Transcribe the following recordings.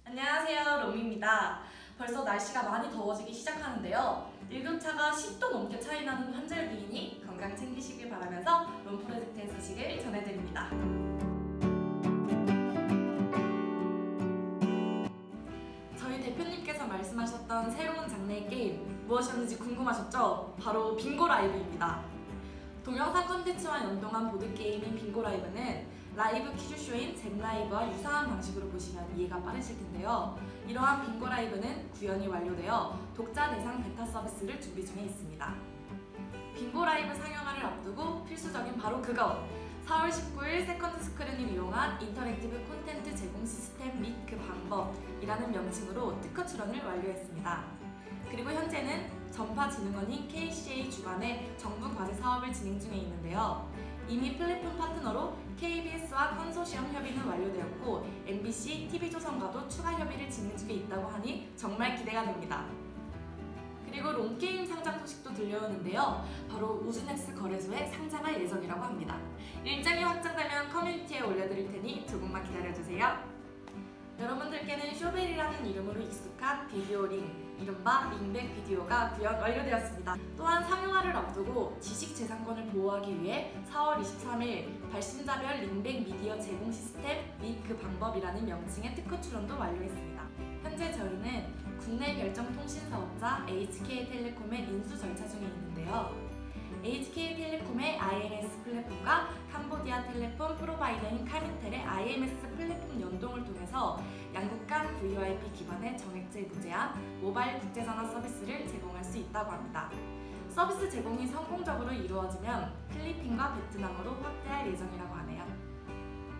안녕하세요, 롬입니다. 벌써 날씨가 많이 더워지기 시작하는데요. 일교차가 10도 넘게 차이나는 환절기이니 건강 챙기시길 바라면서 롬 프로젝트의 소식을 전해드립니다. 저희 대표님께서 말씀하셨던 새로운 장르의 게임 무엇이었는지 궁금하셨죠? 바로 빙고 라이브입니다. 동영상 콘텐츠와 연동한 보드게임인 빙고 라이브는 라이브 퀴즈쇼인 잼라이브와 유사한 방식으로 보시면 이해가 빠르실 텐데요. 이러한 빙고 라이브는 구현이 완료되어 독자 대상 베타 서비스를 준비 중에 있습니다. 빙고 라이브 상영화를 앞두고 필수적인 바로 그것! 4월 19일 세컨드 스크린을 이용한 인터랙티브 콘텐츠 제공 시스템 및 그 방법이라는 명칭으로 특허 출원을 완료했습니다. 그리고 현재는 전파진흥원인 KCA 주관의 정부 과제 사업을 진행 중에 있는데요. 이미 플랫폼 파트너로 KBS와 컨소시엄 협의는 완료되었고 MBC, TV조선과도 추가 협의를 진행 중에 있다고 하니 정말 기대가 됩니다. 그리고 롬게임 상장 소식도 들려오는데요. 바로 우즈넥스 거래소에 상장할 예정이라고 합니다. 일정이 확정되면 커뮤니티에 올려드릴 테니 조금만 기다려주세요. 여러분들께는 쇼벨이라는 이름으로 익숙한 비디오 링, 이른바 링백 비디오가 구현 완료되었습니다. 또한 상영화를 앞두고 지식재산권을 보호하기 위해 4월 23일 발신자별 링백 미디어 제공 시스템 및 그 방법이라는 명칭의 특허 출원도 완료했습니다. 현재 저희는 국내 결정통신 사업자 HK텔레콤의 인수 절차 중에 있는데요. HK텔레콤의 IMS 플랫폼과 캄보디아 텔레콤 프로바이더인 카민텔의 IMS 플랫폼 연동을 통해서 양국 간 VoIP 기반의 정액제 무제한 모바일 국제전화 서비스를 제공할 수 있다고 합니다. 서비스 제공이 성공적으로 이루어지면 필리핀과 베트남으로 확대할 예정이라고 하네요.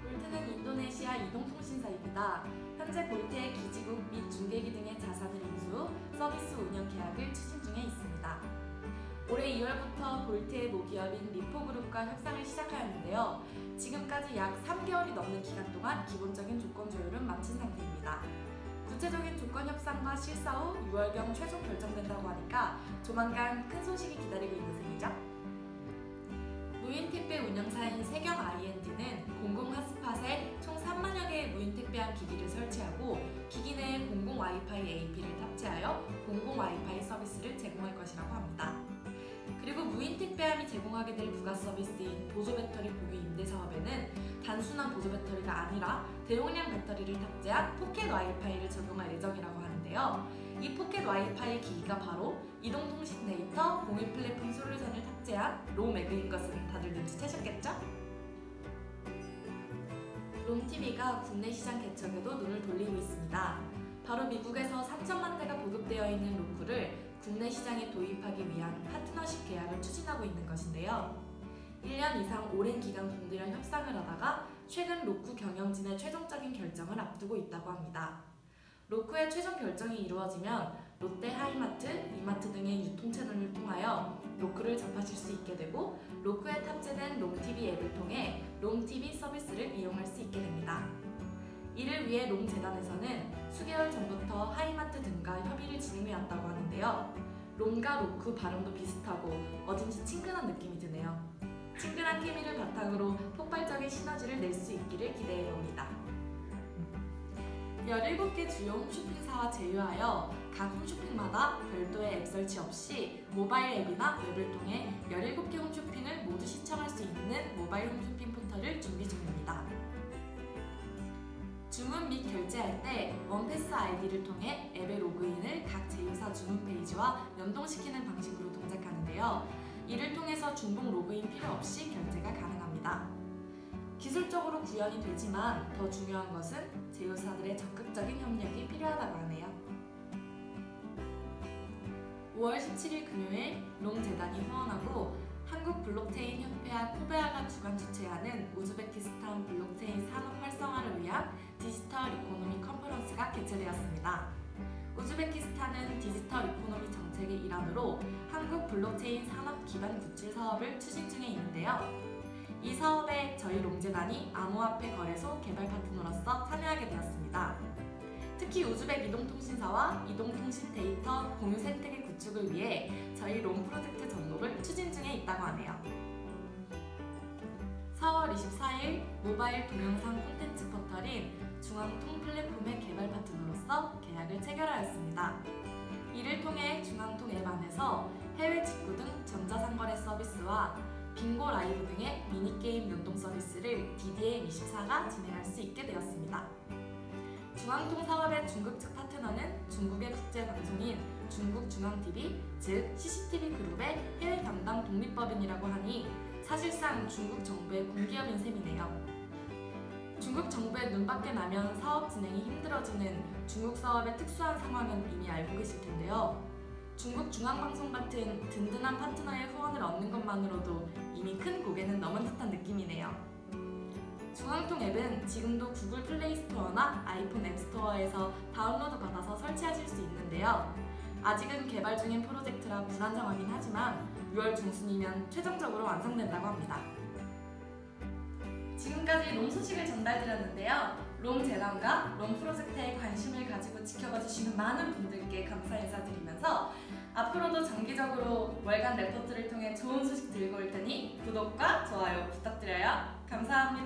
볼트는 인도네시아 이동통신사입니다. 현재 볼트의 기지국 및 중계기 등의 자산을 인수 후 서비스 운영 계약을 추진 중에 있습니다. 올해 2월부터 볼트의 모기업인 리포그룹과 협상을 시작하였는데요. 지금까지 약 3개월이 넘는 기간 동안 기본적인 조건 조율은 마친 상태입니다. 구체적인 조건 협상과 실사 후 6월경 최종 결정된다고 하니까 조만간 큰 소식이 기다리고 있는 셈이죠. 무인택배 운영사인 세경 I&D는 공공 핫스팟에 총 3만여 개의 무인택배함 기기를 설치하고 기기 내에 공공 와이파이 AP를 탑재하여 공공 와이파이 서비스를 제공할 것이라고 합니다. 그리고 무인택배함이 제공하게 될 부가 서비스인 보조배터리 공유 임대 사업에는 단순한 보조배터리가 아니라 대용량 배터리를 탑재한 포켓 와이파이를 적용할 예정이라고 하는데요. 이 포켓 와이파이 기기가 바로 이동통신 데이터 공유 플랫폼 솔루션을 탑재한 롬에그인 것은 다들 눈치채셨겠죠? 롬TV가 국내 시장 개척에도 눈을 돌리고 있습니다. 바로 미국에서 3천만 대가 보급되어 있는 로쿠를 국내 시장에 도입하기 위한 파트너십 계약을 추진하고 있는 것인데요. 1년 이상 오랜 기간 공들여 협상을 하다가 최근 로쿠 경영진의 최종적인 결정을 앞두고 있다고 합니다. 로쿠의 최종 결정이 이루어지면 롯데 하이마트, 이마트 등의 유통 채널을 통하여 로쿠를 접하실 수 있게 되고 로쿠에 탑재된 롬TV 앱을 통해 롬TV 서비스를 이용할 수 있게 됩니다. 이를 위해 롬재단에서는 수개월 전부터 하이마트 등과 협의를 진행해왔다고 하는데요. 롬과 로쿠 발음도 비슷하고 어딘지 친근한 느낌이 드네요. 친근한 케미를 바탕으로 폭발적인 시너지를 낼 수 있기를 기대해봅니다. 17개 주요 홈쇼핑사와 제휴하여 각 홈쇼핑마다 별도의 앱 설치 없이 모바일 앱이나 웹을 통해 17개 홈쇼핑을 모두 시청할 수 있는 모바일 홈쇼핑 포털을 준비 중입니다. 주문 및 결제할 때 원패스 아이디를 통해 앱의 로그인을 각 제휴사 주문 페이지와 연동시키는 방식으로 동작하는데요. 이를 통해서 중복 로그인 필요 없이 결제가 가능합니다. 기술적으로 구현이 되지만 더 중요한 것은 제휴사들의 적극적인 협력이 필요하다고 하네요. 5월 17일 금요일 롬재단이 후원하고 한국 블록체인 협회와 코베아가 주관 주최하는 우즈베키스탄 블록체인 산업 활성화를 위한 디지털 이코노미 컨퍼런스가 개최되었습니다. 우즈베키스탄은 디지털 이코노미 정책의 일환으로 한국 블록체인 산업 기반 구출 사업을 추진 중에 있는데요. 이 사업에 저희 롬재단이 암호화폐 거래소 개발 파트너로서 참여하게 되었습니다. 특히 우즈벡 이동통신사와 이동통신 데이터 공유 생태계 구축을 위해 저희 롬 프로젝트 접목을 추진 중에 있다고 하네요. 4월 24일 모바일 동영상 콘텐츠 포털인 중앙통 플랫폼의 개발 파트너로서 중앙통 앱 안에서 해외 직구 등 전자상거래 서비스와 빙고 라이브 등의 미니게임 연동 서비스를 DDM24가 진행할 수 있게 되었습니다. 중앙통 사업의 중국 측 파트너는 중국의 국제방송인 중국중앙TV, 즉 CCTV 그룹의 해외 담당 독립법인이라고 하니 사실상 중국 정부의 공기업인 셈이네요. 중국 정부의 눈밖에 나면 사업 진행이 힘들어지는 중국 사업의 특수한 상황은 이미 알고 계실 텐데요. 중국 중앙방송 같은 든든한 파트너의 후원을 얻는 것만으로도 이미 큰 고개는 넘은 듯한 느낌이네요. 중앙통 앱은 지금도 구글 플레이 스토어나 아이폰 앱스토어에서 다운로드 받아서 설치하실 수 있는데요. 아직은 개발 중인 프로젝트라 불안정하긴 하지만 6월 중순이면 최종적으로 완성된다고 합니다. 지금까지 롬 소식을 전달드렸는데요. 롬 재단과 롬 프로젝트에 관심을 가지고 지켜봐 주시는 많은 분들께 감사 인사드리면서 앞으로도 장기적으로 월간 레포트를 통해 좋은 소식 들고 올 테니 구독과 좋아요 부탁드려요. 감사합니다.